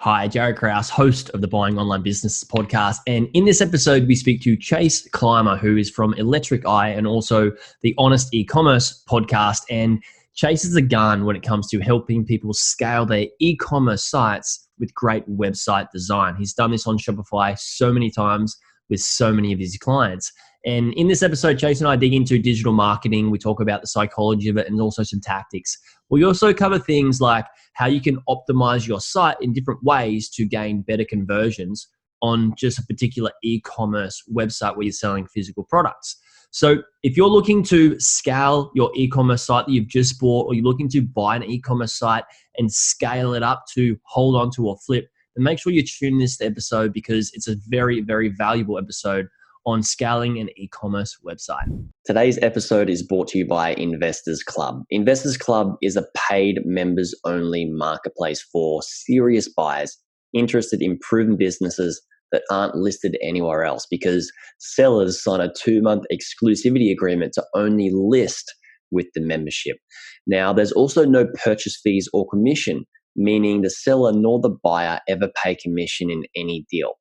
Hi, Jaryd Krause, host of the Buying Online Business podcast. And in this episode, we speak to Chase Clymer, who is from Electric Eye and also the Honest Ecommerce podcast. And Chase is a gun when it comes to helping people scale their e-commerce sites with great website design. He's done this on Shopify so many times with so many of his clients. And in this episode, Chase and I dig into digital marketing. We talk about the psychology of it and also some tactics. We also cover things like how you can optimize your site in different ways to gain better conversions on just a particular e-commerce website where you're selling physical products. So if you're looking to scale your e-commerce site that you've just bought, or you're looking to buy an e-commerce site and scale it up to hold on to or flip, then make sure you tune this episode because it's a very, very valuable episode on scaling an e-commerce website. Today's episode is brought to you by Investors Club. Investors Club is a paid members-only marketplace for serious buyers interested in proven businesses that aren't listed anywhere else, because sellers sign a 2-month exclusivity agreement to only list with the membership. Now, there's also no purchase fees or commission, meaning the seller nor the buyer ever pay commission in any deal.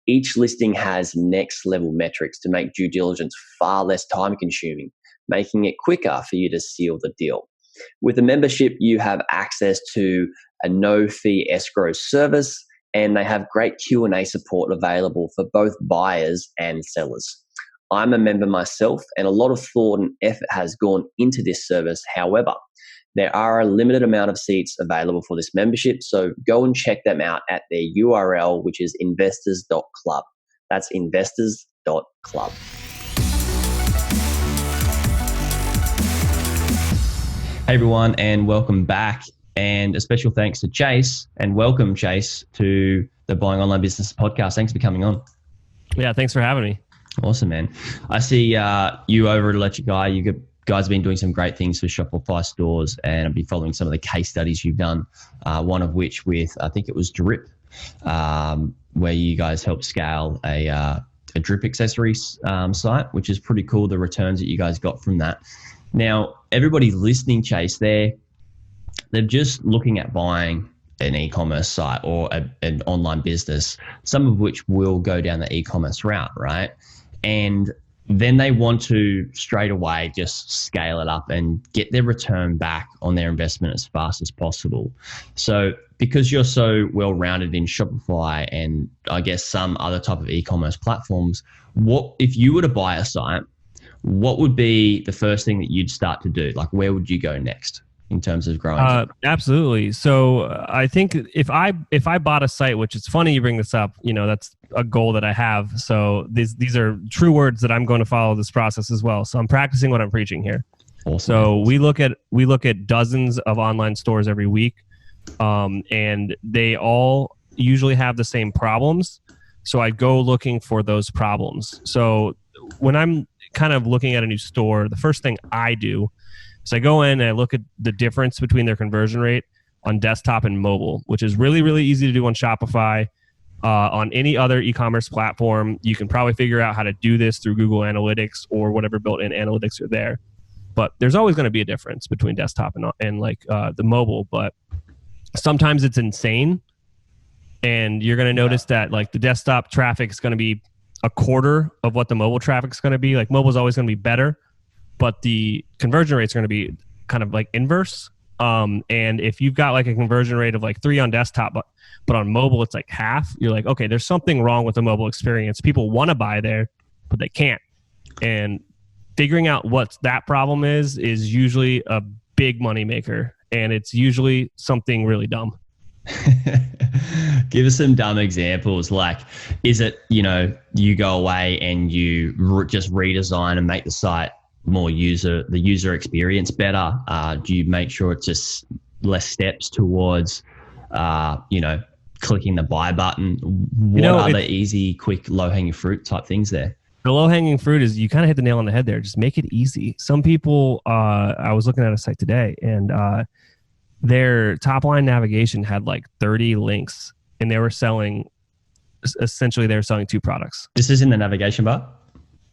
Each listing has next level metrics to make due diligence far less time consuming, making it quicker for you to seal the deal. With a membership, you have access to a no fee escrow service, and they have great Q&A support available for both buyers and sellers. I'm a member myself, and a lot of thought and effort has gone into this service. However, there are a limited amount of seats available for this membership, so go and check them out at their URL, which is investors.club. That's investors.club. Hey everyone, and welcome back. And a special thanks to Chase, and welcome Chase to the Buying Online Business podcast. Thanks for coming on. Yeah, thanks for having me. Awesome, man. I see you over at Electric Eye. You guys have been doing some great things for Shopify stores, and I've been following some of the case studies you've done, one of which with, I think it was Drip, where you guys helped scale a drip accessories site, which is pretty cool, the returns that you guys got from that. Now, everybody listening, Chase, they're just looking at buying an e-commerce site or an online business, some of which will go down the e-commerce route, right? And then they want to straight away just scale it up and get their return back on their investment as fast as possible. So because you're so well-rounded in Shopify and I guess some other type of e-commerce platforms, what if you were to buy a site, what would be the first thing that you'd start to do? Like, where would you go next in terms of growing? Absolutely. So I think if I bought a site, which is funny you bring this up, that's a goal that I have. So these are true words that I'm going to follow this process as well. So I'm practicing what I'm preaching here. Awesome. So we look at dozens of online stores every week, and they all usually have the same problems. So I go looking for those problems. So when I'm kind of looking at a new store, the first thing I do is I go in and I look at the difference between their conversion rate on desktop and mobile, which is really, really easy to do on Shopify. On any other e-commerce platform, you can probably figure out how to do this through Google Analytics or whatever built-in analytics are there. But there's always going to be a difference between desktop and the mobile. But sometimes it's insane, and you're going to notice that like the desktop traffic is going to be a quarter of what the mobile traffic is going to be. Like mobile is always going to be better, but the conversion rate is going to be kind of like inverse. And if you've got like a conversion rate of like 3 on desktop, but on mobile it's like half, you're like, okay, there's something wrong with the mobile experience. People want to buy there, but they can't. And figuring out what that problem is usually a big money maker, and it's usually something really dumb. Give us some dumb examples. Like, is it, you go away and you just redesign and make the site more the user experience better? Do you make sure it's just less steps towards, clicking the buy button? What are the easy, quick, low-hanging fruit type things there? The low-hanging fruit is you kind of hit the nail on the head there. Just make it easy. Some people, I was looking at a site today, and their top-line navigation had like 30 links, and they were selling 2 products. This is in the navigation bar?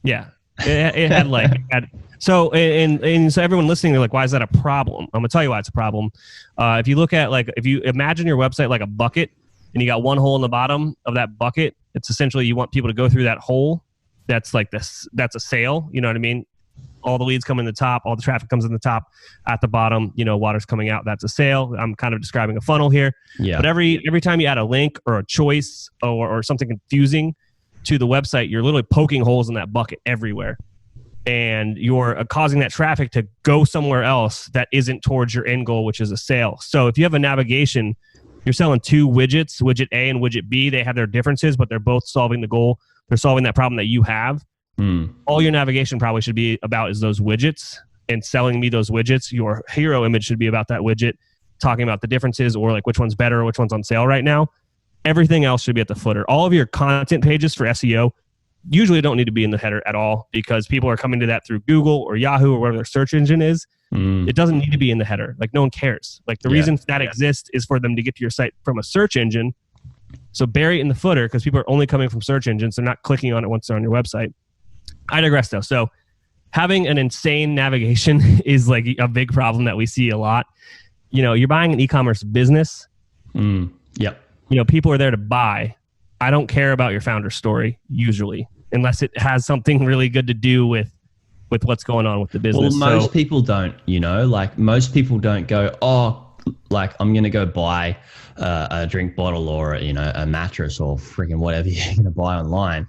Yeah. It had like so everyone listening, they're like, why is that a problem? I'm gonna tell you why it's a problem. If you look at if you imagine your website like a bucket, and you got one hole in the bottom of that bucket, it's essentially you want people to go through that hole. That's like this. That's a sale. You know what I mean? All the leads come in the top, all the traffic comes in the top. At the bottom, water's coming out. That's a sale. I'm kind of describing a funnel here. Yeah. But every time you add a link or a choice or something confusing to the website, you're literally poking holes in that bucket everywhere. And you're causing that traffic to go somewhere else that isn't towards your end goal, which is a sale. So if you have a navigation, you're selling two widgets, widget A and widget B. They have their differences, but they're both solving the goal. They're solving that problem that you have. All your navigation probably should be about is those widgets and selling me those widgets. Your hero image should be about that widget, talking about the differences or like which one's better or which one's on sale right now. Everything else should be at the footer. All of your content pages for SEO usually don't need to be in the header at all because people are coming to that through Google or Yahoo or whatever their search engine is. It doesn't need to be in the header. Like no one cares. Like the reason that exists is for them to get to your site from a search engine. So bury it in the footer because people are only coming from search engines. They're not clicking on it once they're on your website. I digress though. So having an insane navigation is like a big problem that we see a lot. You're buying an e-commerce business. Yep. People are there to buy. I don't care about your founder story usually, unless it has something really good to do with what's going on with the business. Well, most people don't, like most people don't go, like I'm going to go buy a drink bottle or, a mattress or freaking whatever you're going to buy online.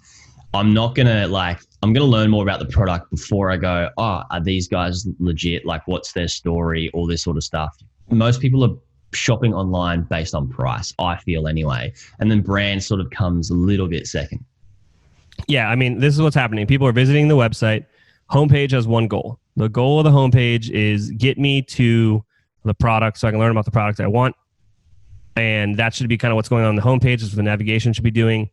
I'm not going to I'm going to learn more about the product before I go, are these guys legit? Like what's their story? All this sort of stuff. Most people are shopping online based on price, I feel anyway. And then brand sort of comes a little bit second. Yeah. I mean, this is what's happening. People are visiting the website. Homepage has one goal. The goal of the homepage is get me to the product so I can learn about the product I want. And that should be kind of what's going on the homepage is what the navigation should be doing.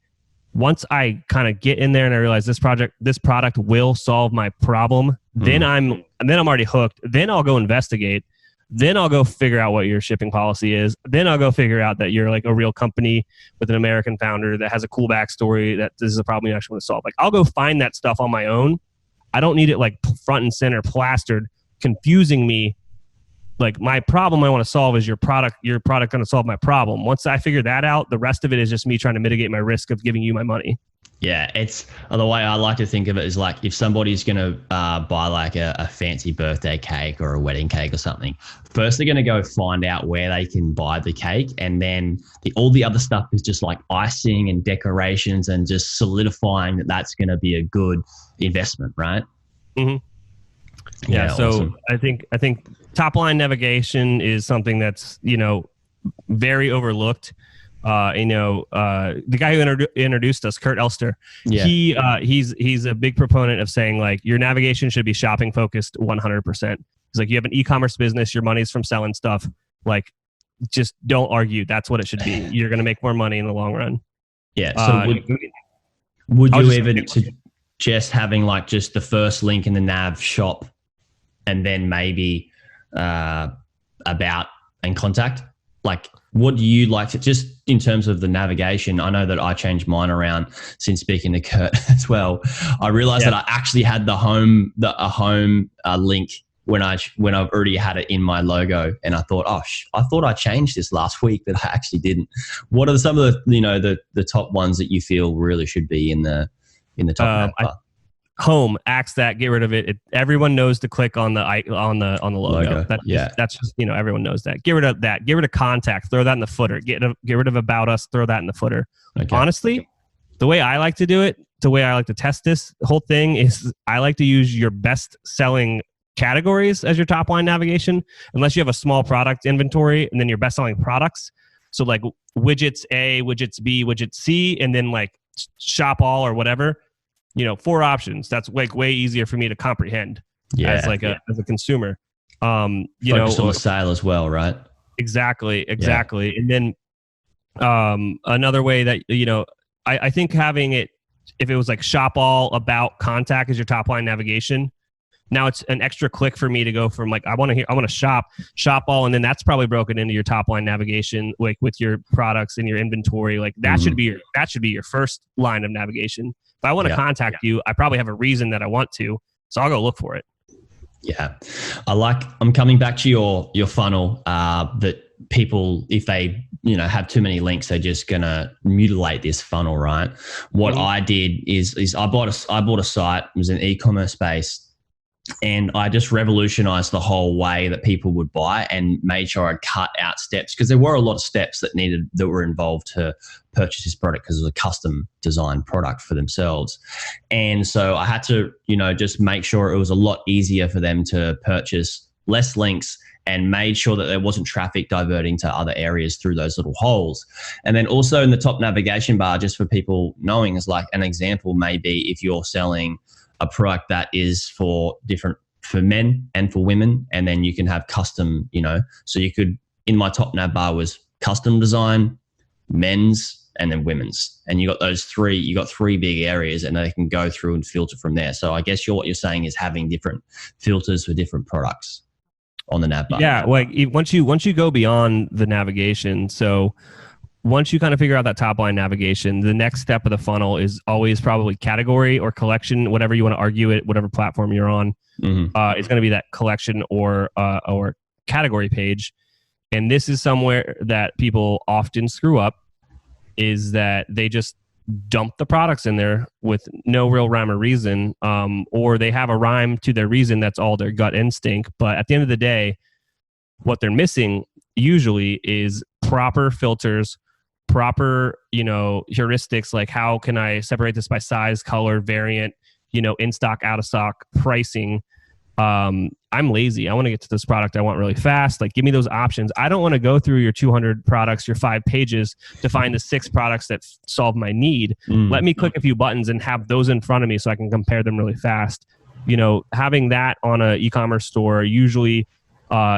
Once I kind of get in there and I realize this product will solve my problem, then I'm already hooked. Then I'll go investigate. Then I'll go figure out what your shipping policy is. Then I'll go figure out that you're like a real company with an American founder that has a cool backstory, that this is a problem you actually want to solve. Like I'll go find that stuff on my own. I don't need it like front and center plastered, confusing me. Like my problem I want to solve is your product going to solve my problem. Once I figure that out, the rest of it is just me trying to mitigate my risk of giving you my money. Yeah, it's the way I like to think of it is like if somebody's going to buy like a fancy birthday cake or a wedding cake or something, first they're going to go find out where they can buy the cake. And then all the other stuff is just like icing and decorations and just solidifying that that's going to be a good investment, right? Mm-hmm. Yeah. So awesome. I think top line navigation is something that's, very overlooked. The guy who introduced us, Kurt Elster, he's a big proponent of saying like your navigation should be shopping focused 100%. He's like, you have an e-commerce business, your money's from selling stuff. Like, just don't argue. That's what it should be. You're going to make more money in the long run. Yeah. So would you even suggest having like just the first link in the nav shop and then maybe about and contact? Like, what do you like to, just in terms of the navigation? I know that I changed mine around since speaking to Kurt as well. I realized that I actually had a home link when I've already had it in my logo, and I thought, I thought I changed this last week, but I actually didn't. What are some of the the top ones that you feel really should be in the top? Home, axe that, get rid of it. Everyone knows to click on the logo. That's just everyone knows that. Get rid of that. Get rid of contact. Throw that in the footer. Get rid of about us. Throw that in the footer. Okay. Honestly, the way I like to do it, the way I like to test this whole thing is I like to use your best selling categories as your top line navigation, unless you have a small product inventory and then your best selling products. So like widgets A, widgets B, widget C, and then like shop all or whatever. 4 options. That's like way easier for me to comprehend as a consumer. Focus on the sale as well, right? Exactly. Yeah. And then another way that I think having it, if it was like shop all, about, contact as your top line navigation. Now it's an extra click for me to go from like I want to shop all, and then that's probably broken into your top line navigation, like with your products and your inventory. Like that should be your first line of navigation. If I want to contact you, I probably have a reason that I want to, so I'll go look for it. Yeah, I'm coming back to your funnel that people, if they, have too many links, they're just going to mutilate this funnel, right? What I did is I bought a site, it was an e-commerce space, and I just revolutionized the whole way that people would buy and made sure I'd cut out steps, because there were a lot of steps that were involved to purchase this product, because it was a custom designed product for themselves. And so I had to, just make sure it was a lot easier for them to purchase, less links, and made sure that there wasn't traffic diverting to other areas through those little holes. And then also in the top navigation bar, just for people knowing, is like an example may be if you're selling a product that is for men and for women, and then you can have custom, so you could, in my top nav bar was custom design, men's, and then women's. And you got three big areas, and they can go through and filter from there. So I guess what you're saying is having different filters for different products on the nav bar. Yeah, like once you go beyond the navigation, so once you kind of figure out that top line navigation, the next step of the funnel is always probably category or collection, whatever you want to argue it, whatever platform you're on. It's going to be that collection or category page. And this is somewhere that people often screw up, is that they just dump the products in there with no real rhyme or reason, or they have a rhyme to their reason that's all their gut instinct. But at the end of the day, what they're missing usually is proper filters, proper, heuristics, like how can I separate this by size, color, variant, in stock, out of stock, pricing. I'm lazy. I want to get to this product I want really fast. Like, give me those options. I don't want to go through your 200 products, your 5 pages to find the 6 products that solve my need. Let me click a few buttons and have those in front of me so I can compare them really fast. Having that on an e-commerce store usually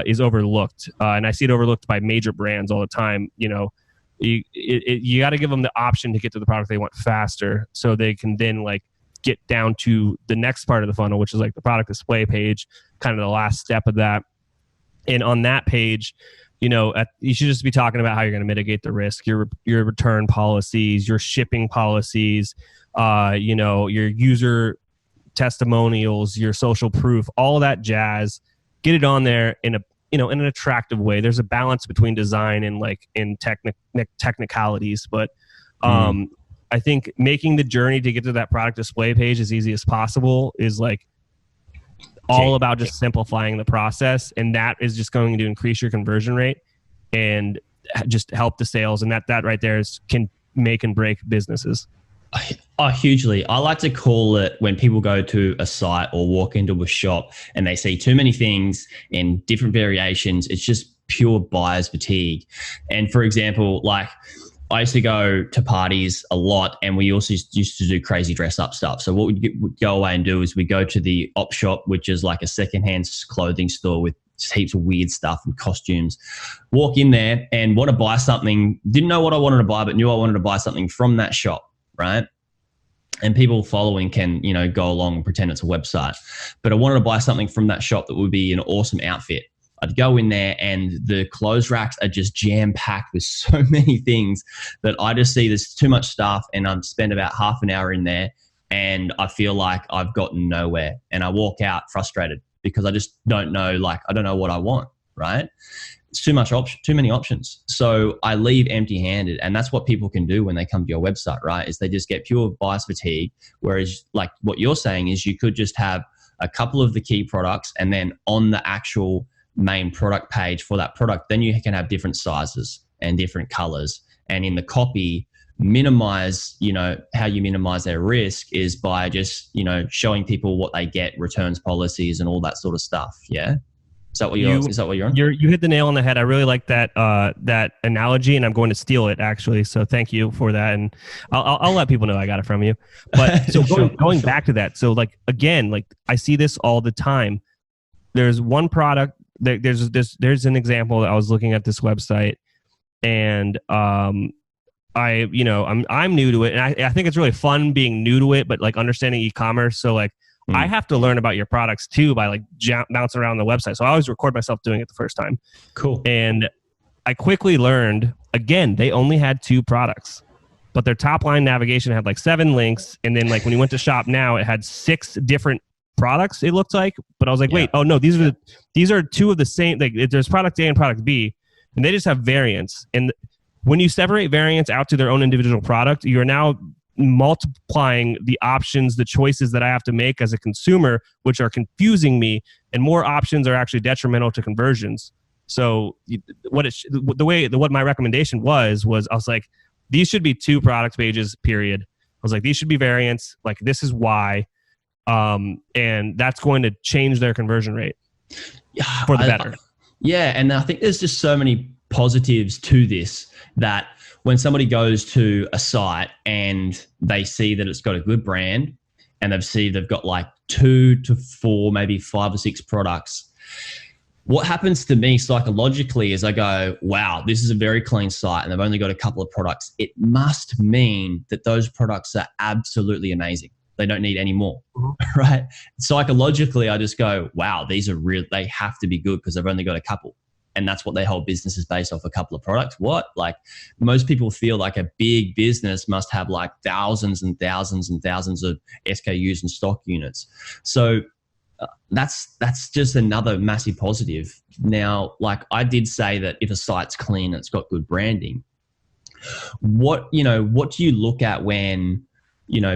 is overlooked. And I see it overlooked by major brands all the time. You got to give them the option to get to the product they want faster, so they can then get down to the next part of the funnel, which is like the product display page, kind of the last step of that. And on that page, you should just be talking about how you're going to mitigate the risk, your return policies, your shipping policies, your user testimonials, your social proof, all that jazz. Get it on there in an attractive way. There's a balance between design and in technicalities, but I think making the journey to get to that product display page as easy as possible is all about just simplifying the process, and that is just going to increase your conversion rate and just help the sales. And that right there can make and break businesses. Oh, hugely. I like to call it, when people go to a site or walk into a shop and they see too many things in different variations, it's just pure buyer's fatigue. And for example, I used to go to parties a lot, and we also used to do crazy dress up stuff. So what we'd go away and do is we go to the op shop, which is like a secondhand clothing store with heaps of weird stuff and costumes. Walk in there and want to buy something, didn't know what I wanted to buy, but knew I wanted to buy something from that shop, right? And people following can, go along and pretend it's a website. But I wanted to buy something from that shop that would be an awesome outfit. I'd go in there and the clothes racks are just jam-packed with so many things that I just see there's too much stuff, and I'd spend about half an hour in there and I feel like I've gotten nowhere. And I walk out frustrated because I just don't know, I don't know what I want, right? It's too many options. So I leave empty-handed, and that's what people can do when they come to your website, right? Is they just get pure buyer's fatigue. Whereas what you're saying is you could just have a couple of the key products, and then on the actual main product page for that product, then you can have different sizes and different colors. And in the copy, minimize, how you minimize their risk is by just, showing people what they get, returns policies and all that sort of stuff. Yeah. Is that what you're on? You hit the nail on the head. I really like that analogy, and I'm going to steal it actually. So thank you for that, and I'll let people know I got it from you. But so going back to that, so again, I see this all the time. There's one product. There's an example that I was looking at this website, and I'm new to it, and I think it's really fun being new to it, but understanding e-commerce. So I have to learn about your products too by bouncing around the website. So I always record myself doing it the first time. Cool. And I quickly learned, again, they only had 2 products, but their top line navigation had 7 links. And then when you went to shop now, it had 6 different products, it looked like. But I was wait, oh no, these are 2 of the same. There's product A and product B. and they just have variants. And when you separate variants out to their own individual product, you're now multiplying the options, the choices that I have to make as a consumer, which are confusing me, and more options are actually detrimental to conversions. So what my recommendation was I was like, these should be 2 product pages, period. I was like, these should be variants. Like, this is why. And that's going to change their conversion rate for the better. Yeah. And I think there's just so many positives to this, that when somebody goes to a site and they see that it's got a good brand and they've got like 2 to 4, maybe 5 or 6 products, what happens to me psychologically is I go, wow, this is a very clean site and they've only got a couple of products. It must mean that those products are absolutely amazing. They don't need any more, right? Psychologically, I just go, wow, these are real. They have to be good because they've only got a couple. And that's what their whole business is based off, a couple of products. What? Like, most people feel like a big business must have like thousands and thousands and thousands of SKUs and stock units. So that's just another massive positive. Now, like I did say that if a site's clean, it's got good branding. What do you look at when,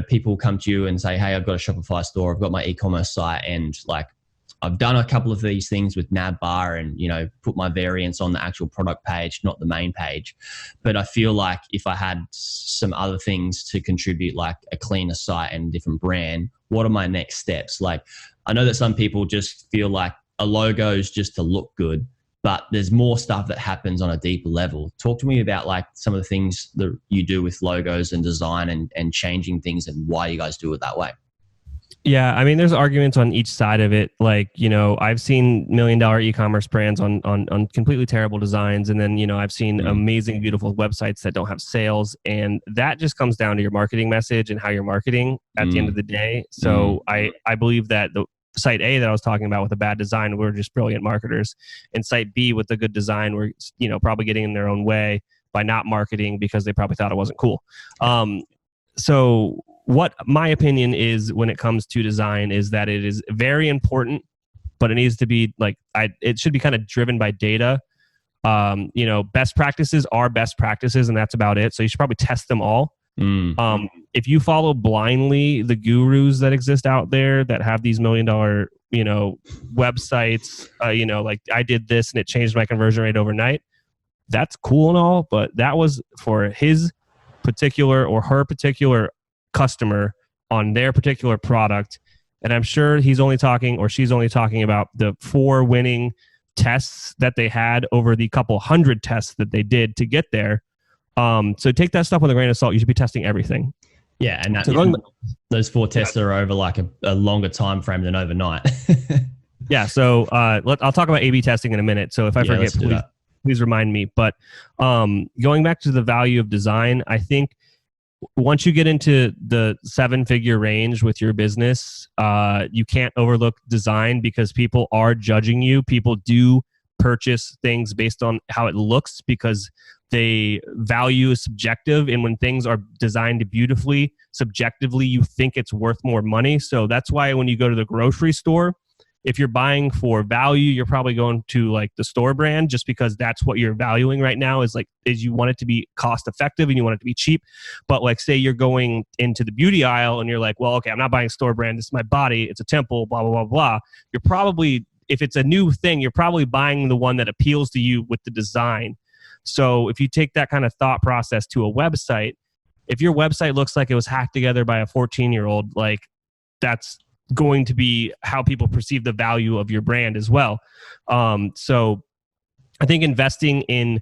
people come to you and say, hey, I've got a Shopify store, I've got my e-commerce site, and like I've done a couple of these things with Navbar and, put my variants on the actual product page, not the main page. But I feel like if I had some other things to contribute, like a cleaner site and a different brand, what are my next steps? Like, I know that some people just feel like a logo is just to look good, but there's more stuff that happens on a deeper level. Talk to me about like some of the things that you do with logos and design and changing things, and why you guys do it that way. Yeah, I mean, there's arguments on each side of it. Like, I've seen $1 million e-commerce brands on completely terrible designs. And then, I've seen amazing, beautiful websites that don't have sales. And that just comes down to your marketing message and how you're marketing at the end of the day. So I believe that the site A that I was talking about with a bad design, we're just brilliant marketers. And site B with the good design, we're, probably getting in their own way by not marketing because they probably thought it wasn't cool. So what my opinion is when it comes to design is that it is very important, but it needs to be it should be kind of driven by data. Best practices are best practices, and that's about it. So you should probably test them all. If you follow blindly the gurus that exist out there that have these $1 million, websites, like I did this and it changed my conversion rate overnight. That's cool and all, but that was for his particular or her particular customer on their particular product. And I'm sure he's only talking or she's only talking about the 4 winning tests that they had over the couple hundred tests that they did to get there. So take that stuff with a grain of salt. You should be testing everything. Yeah, and those 4 tests are over like a longer time frame than overnight. Yeah, so I'll talk about A/B testing in a minute. So if I forget, please remind me. But going back to the value of design, I think once you get into the 7-figure range with your business, you can't overlook design because people are judging you. People do purchase things based on how it looks because they value is subjective. And when things are designed beautifully, subjectively, you think it's worth more money. So that's why when you go to the grocery store, if you're buying for value, you're probably going to like the store brand just because that's what you're valuing right now is you want it to be cost effective and you want it to be cheap. But like say you're going into the beauty aisle and you're like, well, okay, I'm not buying store brand. This is my body. It's a temple, blah, blah, blah, blah. You're probably, if it's a new thing, you're probably buying the one that appeals to you with the design. So if you take that kind of thought process to a website, if your website looks like it was hacked together by a 14-year-old, like that's going to be how people perceive the value of your brand as well. So I think investing in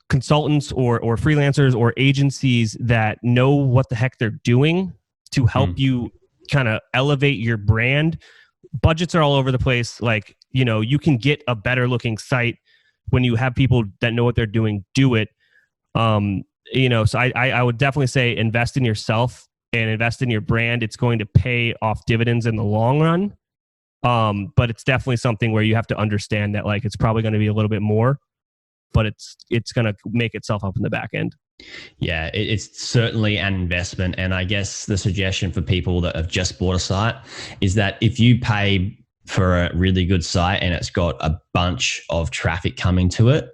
consultants or freelancers or agencies that know what the heck they're doing to help you kind of elevate your brand. Budgets are all over the place. Like, you can get a better looking site when you have people that know what they're doing, do it. So I would definitely say invest in yourself and invest in your brand. It's going to pay off dividends in the long run. But it's definitely something where you have to understand that like it's probably going to be a little bit more, but it's going to make itself up in the back end. Yeah, it's certainly an investment. And I guess the suggestion for people that have just bought a site is that if you pay for a really good site and it's got a bunch of traffic coming to it,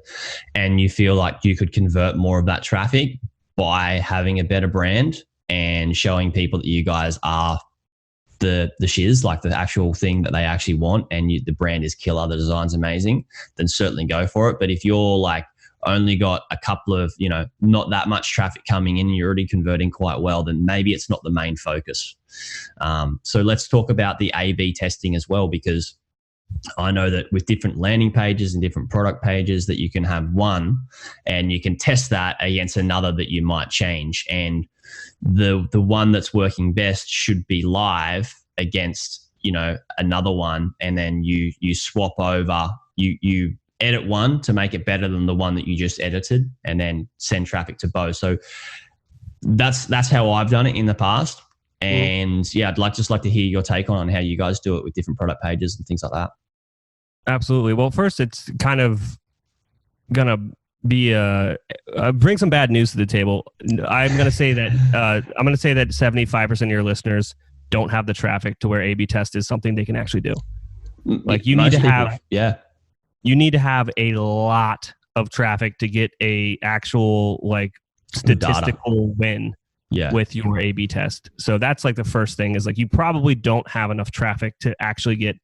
and you feel like you could convert more of that traffic by having a better brand and showing people that you guys are the shiz, like the actual thing that they actually want, and the brand is killer, the design's amazing, then certainly go for it. But if you're like only got a couple of, not that much traffic coming in, you're already converting quite well, then maybe it's not the main focus. So let's talk about the A/B testing as well, because I know that with different landing pages and different product pages that you can have one and you can test that against another that you might change. And the one that's working best should be live against, another one. And then you swap over, you edit one to make it better than the one that you just edited, and then send traffic to both. So that's how I've done it in the past. And yeah, I'd like to hear your take on how you guys do it with different product pages and things like that. Absolutely. Well, first, it's kind of gonna be bring some bad news to the table. I'm gonna say that 75% of your listeners don't have the traffic to where A/B test is something they can actually do. Like you need to have a lot of traffic to get a actual like statistical win. With your A/B test. So that's like the first thing is like you probably don't have enough traffic to actually get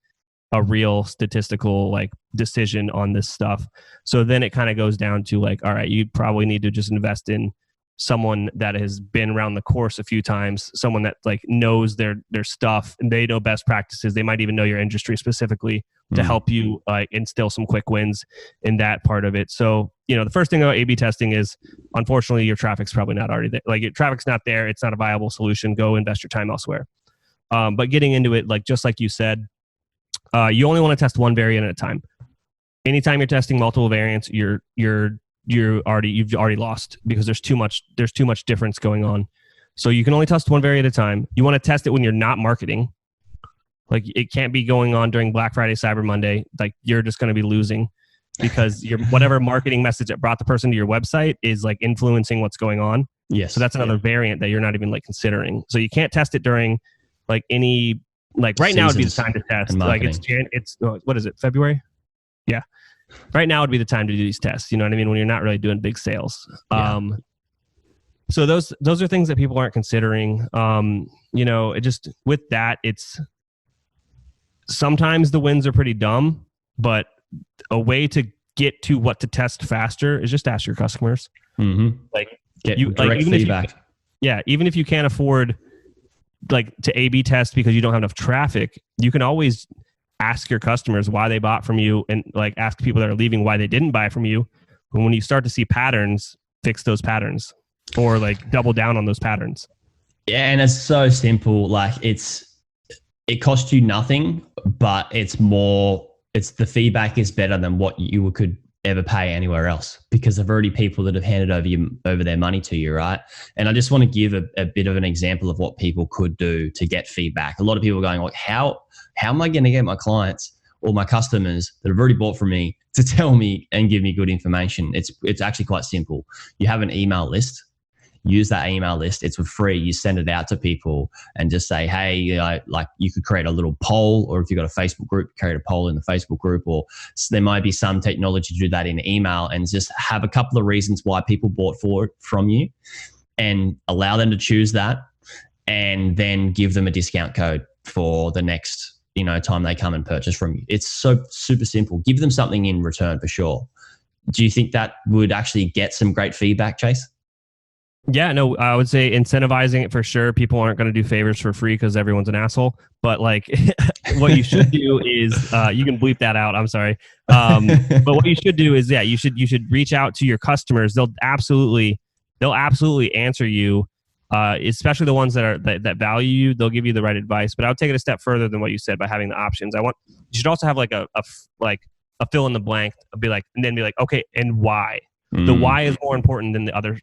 a real statistical like decision on this stuff. So then it kind of goes down to like, all right, you probably need to just invest in someone that has been around the course a few times, someone that like knows their stuff and they know best practices. They might even know your industry specifically to help you instill some quick wins in that part of it. So, the first thing about A/B testing is, unfortunately, your traffic's probably not already there. Like your traffic's not there. It's not a viable solution. Go invest your time elsewhere. But getting into it, like just like you said, you only want to test one variant at a time. Anytime you're testing multiple variants, you've already lost because there's too much difference going on. So you can only test one variant at a time. You want to test it when you're not marketing. Like it can't be going on during Black Friday, Cyber Monday. Like you're just going to be losing because your whatever marketing message that brought the person to your website is like influencing what's going on. Yes. So that's another variant that you're not even like considering. So you can't test it during like any like right now would be the time to test. Like it's what is it, February? Yeah. Right now would be the time to do these tests. You know what I mean? When you're not really doing big sales. Yeah. So those are things that people aren't considering. It just with that, it's sometimes the wins are pretty dumb, but a way to get to what to test faster is just ask your customers. Like get direct feedback. Even if you can't afford like to A/B test because you don't have enough traffic, you can always ask your customers why they bought from you and like ask people that are leaving why they didn't buy from you. And when you start to see patterns, fix those patterns or like double down on those patterns. Yeah. And it's so simple. Like it costs you nothing, but it's the feedback is better than what you could ever pay anywhere else because there've already people that have handed over their money to you, right? And I just want to give a bit of an example of what people could do to get feedback. A lot of people are going like, how am I going to get my clients or my customers that have already bought from me to tell me and give me good information? It's actually quite simple. You have an email list. Use that email list. It's for free. You send it out to people and just say, hey, like you could create a little poll, or if you've got a Facebook group, create a poll in the Facebook group, or there might be some technology to do that in email and just have a couple of reasons why people bought from you and allow them to choose that and then give them a discount code for the next, time they come and purchase from you. It's so super simple. Give them something in return for sure. Do you think that would actually get some great feedback, Chase? Yeah, no, I would say incentivizing it for sure. People aren't going to do favors for free because everyone's an asshole. But like, what you should do is you can bleep that out. I'm sorry. But what you should do is, you should reach out to your customers. They'll absolutely answer you, especially the ones that value you. They'll give you the right advice. But I would take it a step further than what you said by having the options. You should also have like a fill in the blank. Be like, okay, and why? The why is more important than the other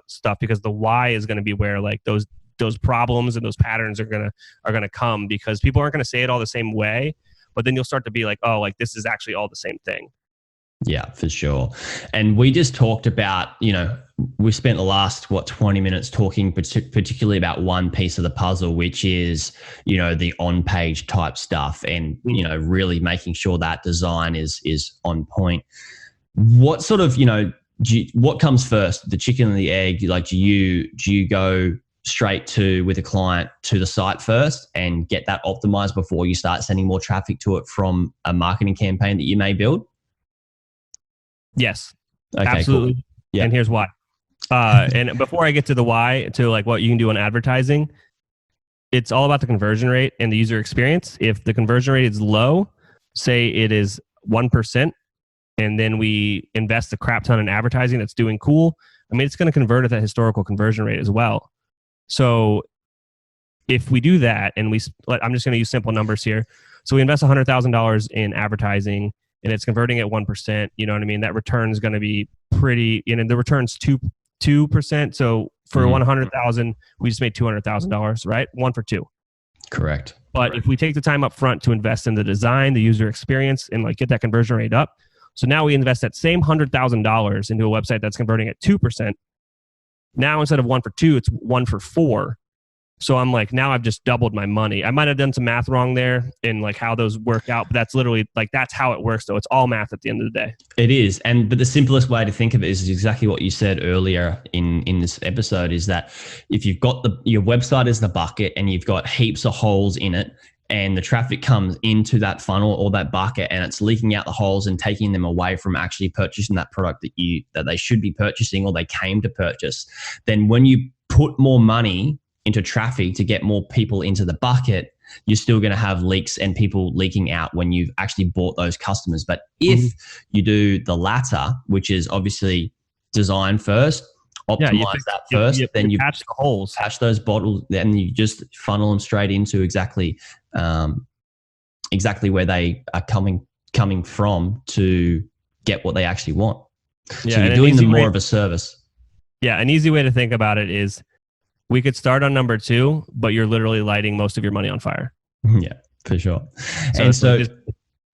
stuff because the why is going to be where like those problems and those patterns are gonna come because people aren't going to say it all the same way, but then you'll start to be like, oh, like this is actually all the same thing. Yeah, for sure. And we just talked about, we spent the last, 20 minutes talking particularly about one piece of the puzzle, which is, the on-page type stuff and, really making sure that design is on point. What sort of, what comes first, the chicken and the egg? Like, do you go straight with a client to the site first and get that optimized before you start sending more traffic to it from a marketing campaign that you may build? Yes, okay, absolutely. Cool. Yeah. And here's why. And before I get to the why, to like what you can do in advertising, it's all about the conversion rate and the user experience. If the conversion rate is low, say it is 1%, and then we invest a crap ton in advertising that's doing cool, I mean, it's going to convert at that historical conversion rate as well. So if we do that, and I'm just going to use simple numbers here. So we invest $100,000 in advertising, and it's converting at 1%, you know what I mean? That return is going to be pretty, the return's 2%. So for 100,000, we just made $200,000, right? 1 for 2. Correct. But if we take the time up front to invest in the design, the user experience, and like get that conversion rate up, so now we invest that same $100,000 into a website that's converting at 2%. Now instead of 1 for 2, it's 1 for 4. So I'm like, now I've just doubled my money. I might have done some math wrong there in like how those work out, but that's literally like, that's how it works though. It's all math at the end of the day. It is. But the simplest way to think of it is exactly what you said earlier in this episode, is that if you've got your website is the bucket and you've got heaps of holes in it, and the traffic comes into that funnel or that bucket and it's leaking out the holes and taking them away from actually purchasing that product that they should be purchasing or they came to purchase, then when you put more money into traffic to get more people into the bucket, you're still going to have leaks and people leaking out when you've actually bought those customers. But if you do the latter, which is obviously design first, optimize that first, then you patch the holes, patch those bottles, then you just funnel them straight into exactly where they are coming from to get what they actually want. Yeah, so you're doing them more of a service. Yeah, an easy way to think about it is we could start on number 2, but you're literally lighting most of your money on fire. Yeah, for sure. So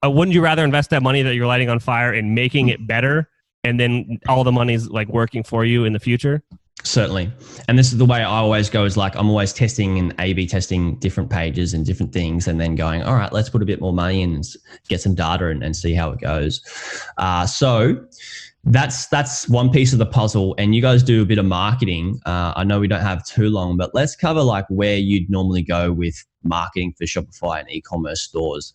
wouldn't you rather invest that money that you're lighting on fire in making it better, and then all the money's like working for you in the future? Certainly. And this is the way I always go, is like I'm always testing and A/B testing different pages and different things, and then going, all right, let's put a bit more money in and get some data and see how it goes. So that's one piece of the puzzle. And you guys do a bit of marketing. I know we don't have too long, but let's cover like where you'd normally go with marketing for Shopify and e-commerce stores.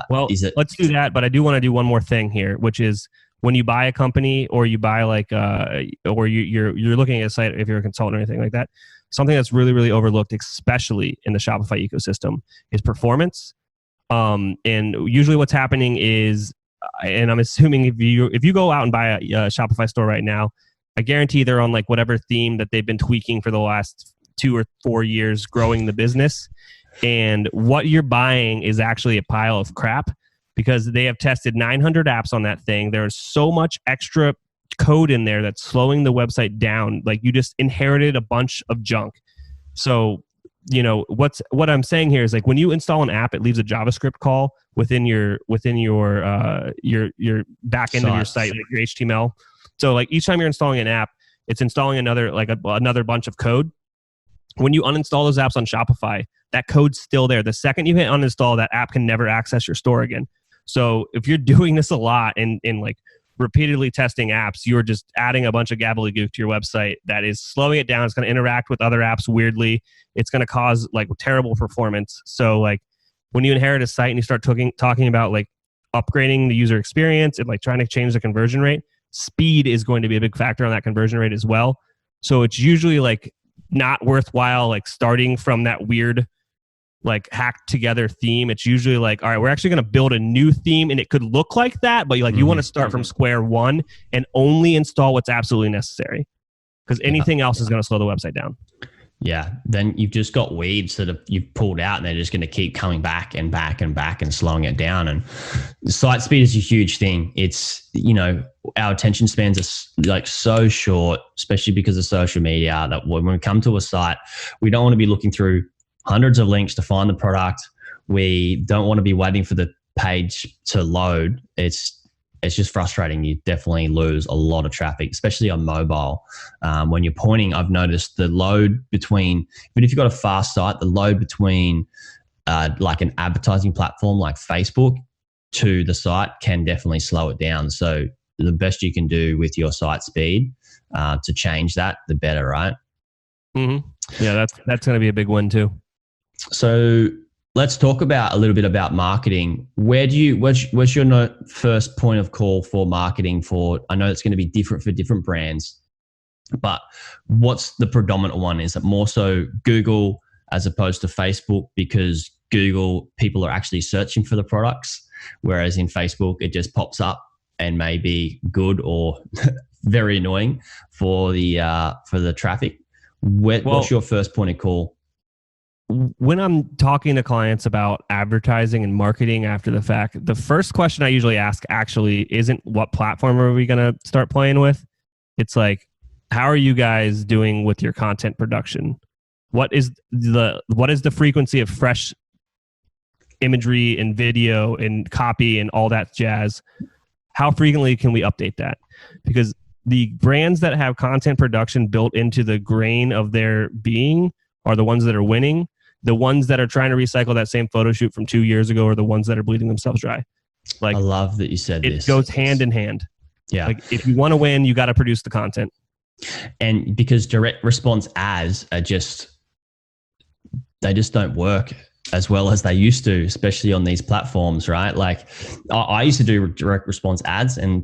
Let's do that. But I do want to do one more thing here, which is when you buy a company or you buy like, or you're looking at a site, if you're a consultant or anything like that, something that's really, really overlooked, especially in the Shopify ecosystem, is performance. And usually what's happening is, and I'm assuming if you go out and buy a Shopify store right now, I guarantee they're on like whatever theme that they've been tweaking for the last 2 or 4 years growing the business. And what you're buying is actually a pile of crap, because they have tested 900 apps on that thing. There's so much extra code in there that's slowing the website down. Like, you just inherited a bunch of junk. So, what I'm saying here is, like, when you install an app, it leaves a JavaScript call within your back end of your site, like your HTML. So, like, each time you're installing an app, it's installing another bunch of code. When you uninstall those apps on Shopify, that code's still there. The second you hit uninstall, that app can never access your store again. So if you're doing this a lot and like repeatedly testing apps, you're just adding a bunch of gobbledygook to your website that is slowing it down. It's going to interact with other apps weirdly. It's going to cause like terrible performance. So like when you inherit a site and you start talking about like upgrading the user experience and like trying to change the conversion rate, speed is going to be a big factor on that conversion rate as well. So it's usually like not worthwhile like starting from that weird like hacked together theme. It's usually like, all right, we're actually going to build a new theme and it could look like that, but you want to start from square one and only install what's absolutely necessary, because anything else is going to slow the website down. Yeah, then you've just got weeds that you've pulled out and they're just going to keep coming back and back and back and slowing it down. And site speed is a huge thing. It's, our attention spans are like so short, especially because of social media, that when we come to a site, we don't want to be looking through hundreds of links to find the product. We don't want to be waiting for the page to load. it's just frustrating. You definitely lose a lot of traffic, especially on mobile. When you're pointing, I've noticed the load between, even if you've got a fast site, the load between like an advertising platform like Facebook to the site can definitely slow it down. So the best you can do with your site speed to change that, the better, right? Mm-hmm. Yeah, that's going to be a big one too. So let's talk a little bit about marketing. What's your first point of call for marketing for? I know it's going to be different for different brands, but what's the predominant one? Is it more so Google as opposed to Facebook? Because Google, people are actually searching for the products, whereas in Facebook, it just pops up and may be good or very annoying for the traffic. What's your first point of call? When I'm talking to clients about advertising and marketing after the fact, the first question I usually ask actually isn't what platform are we going to start playing with? It's like, how are you guys doing with your content production? What is the frequency of fresh imagery and video and copy and all that jazz? How frequently can we update that? Because the brands that have content production built into the grain of their being are the ones that are winning. The ones that are trying to recycle that same photo shoot from 2 years ago are the ones that are bleeding themselves dry. Like, I love that you said this. It goes hand in hand. Yeah. Like, if you want to win, you got to produce the content. And because direct response ads they just don't work as well as they used to, especially on these platforms, right? Like I used to do direct response ads and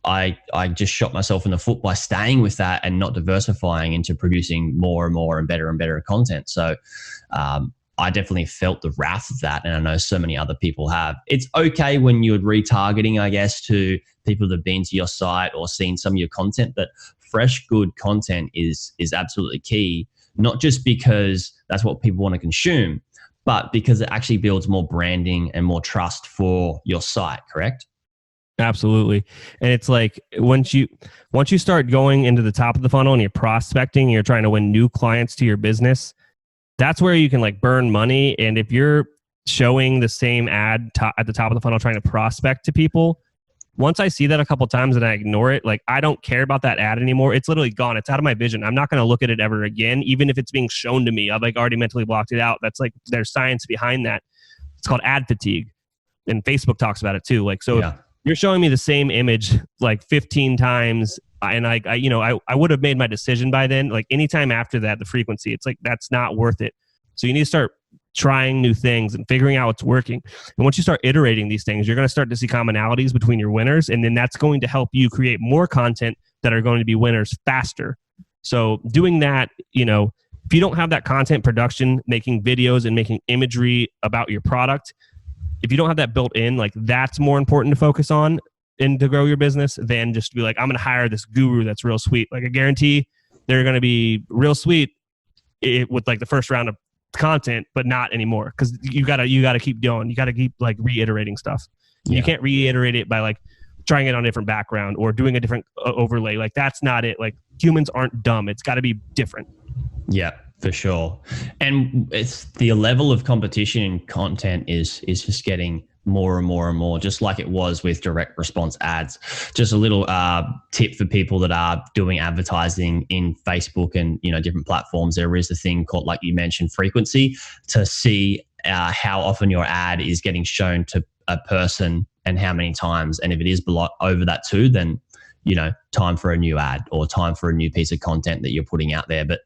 I just shot myself in the foot by staying with that and not diversifying into producing more and more and better content. So I definitely felt the wrath of that. And I know so many other people have. It's okay when you're retargeting, I guess, to people that have been to your site or seen some of your content, but fresh, good content is absolutely key, not just because that's what people want to consume, but because it actually builds more branding and more trust for your site, correct? Absolutely. And it's like once you start going into the top of the funnel and you're prospecting and you're trying to win new clients to your business, that's where you can like burn money. And if you're showing the same ad at the top of the funnel trying to prospect to people, once I see that a couple times and I ignore it, like I don't care about that ad anymore. It's literally gone. It's out of my vision. I'm not going to look at it ever again, even if it's being shown to me. I've like already mentally blocked it out. That's like there's science behind that. It's called ad fatigue, and Facebook talks about it too. Like so. Yeah. If you're showing me the same image like 15 times and I would have made my decision by then. Like anytime after that, the frequency, it's like, that's not worth it. So you need to start trying new things and figuring out what's working. And once you start iterating these things, you're going to start to see commonalities between your winners. And then that's going to help you create more content that are going to be winners faster. So doing that, if you don't have that content production, making videos and making imagery about your product, if you don't have that built in, like that's more important to focus on and to grow your business than just to be like, I'm going to hire this guru that's real sweet. Like I guarantee they're going to be real sweet with like the first round of content, but not anymore. Cause you gotta keep going. You gotta keep like reiterating stuff. Yeah. You can't reiterate it by like trying it on a different background or doing a different overlay. Like that's not it. Like humans aren't dumb. It's gotta be different. Yeah. For sure. And it's the level of competition in content is just getting more and more and more, just like it was with direct response ads. Just a little tip for people that are doing advertising in Facebook and different platforms. There is a thing called, like you mentioned, frequency, to see how often your ad is getting shown to a person and how many times. And if it is below over that too, then time for a new ad or time for a new piece of content that you're putting out there. But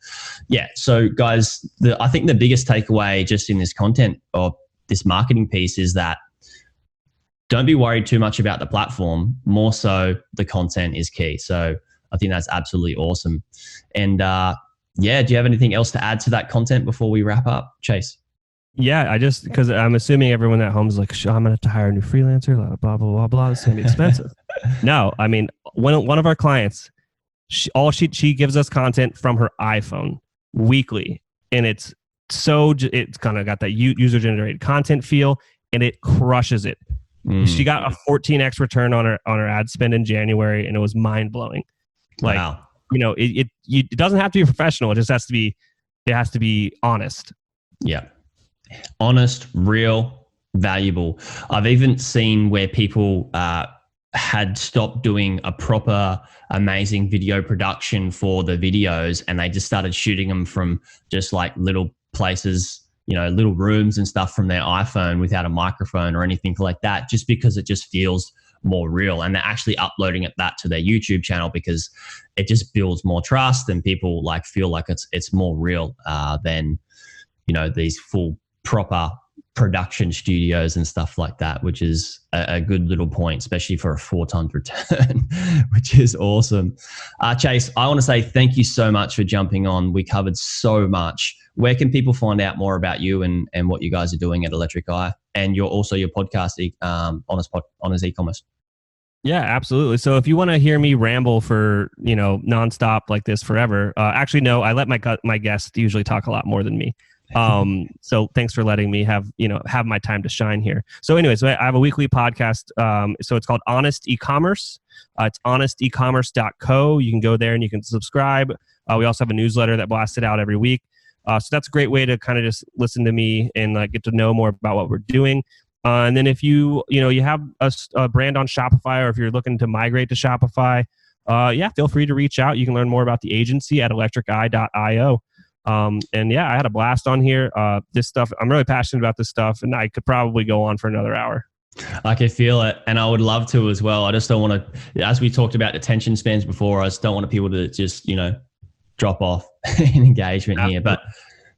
yeah, so guys, I think the biggest takeaway just in this content or this marketing piece is that don't be worried too much about the platform. More so the content is key. So I think that's absolutely awesome. And do you have anything else to add to that content before we wrap up, Chase? Yeah, because I'm assuming everyone at home is like, I'm going to have to hire a new freelancer, blah, blah, blah, blah, blah. It's going to be expensive. No, I mean, one of our clients, she gives us content from her iPhone weekly. And it's kind of got that user-generated content feel, and it crushes it. She got a 14x return on her ad spend in January, and it was mind-blowing. Like, wow. It doesn't have to be professional. It just has to be honest. Yeah. Honest, real, valuable. I've even seen where people had stopped doing a proper amazing video production for the videos, and they just started shooting them from just like little places, little rooms and stuff from their iPhone without a microphone or anything like that, just because it just feels more real. And they're actually uploading that to their YouTube channel because it just builds more trust, and people like feel like it's more real than these full proper production studios and stuff like that, which is a good little point, especially for a 4 times return, which is awesome. Chase, I want to say thank you so much for jumping on. We covered so much. Where can people find out more about you and what you guys are doing at Electric Eye, and your podcast, Honest Ecommerce? Yeah, absolutely. So if you want to hear me ramble for, nonstop like this forever, actually, no, I let my guests usually talk a lot more than me. So thanks for letting me have my time to shine here. So anyways, I have a weekly podcast. So it's called Honest Ecommerce. It's honestecommerce.co. You can go there and you can subscribe. We also have a newsletter that blasts it out every week. So that's a great way to kind of just listen to me and get to know more about what we're doing. And then if you have a brand on Shopify, or if you're looking to migrate to Shopify, feel free to reach out. You can learn more about the agency at electriceye.io. And yeah, I had a blast on here. This stuff, I'm really passionate about this stuff, and I could probably go on for another hour. I can feel it, and I would love to as well. I just don't want to, as we talked about attention spans before, I just don't want people to just, drop off in engagement here. But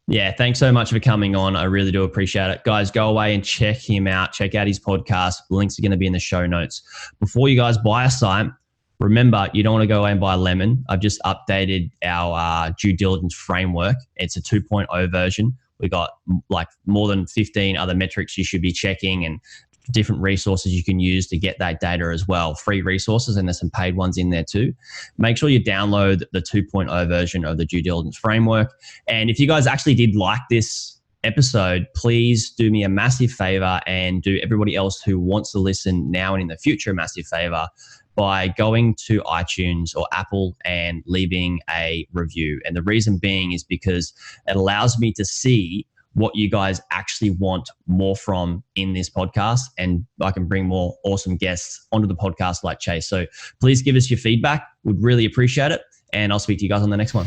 yeah, thanks so much for coming on. I really do appreciate it. Guys, go away and check him out. Check out his podcast. Links are going to be in the show notes. Before you guys buy a site, remember, you don't want to go away and buy a lemon. I've just updated our due diligence framework. It's a 2.0 version. We got like more than 15 other metrics you should be checking, and different resources you can use to get that data as well. Free resources, and there's some paid ones in there too. Make sure you download the 2.0 version of the due diligence framework. And if you guys actually did like this episode, please do me a massive favor, and do everybody else who wants to listen now and in the future a massive favor by going to iTunes or Apple and leaving a review. And the reason being is because it allows me to see what you guys actually want more from in this podcast, and I can bring more awesome guests onto the podcast like Chase. So please give us your feedback. Would really appreciate it. And I'll speak to you guys on the next one.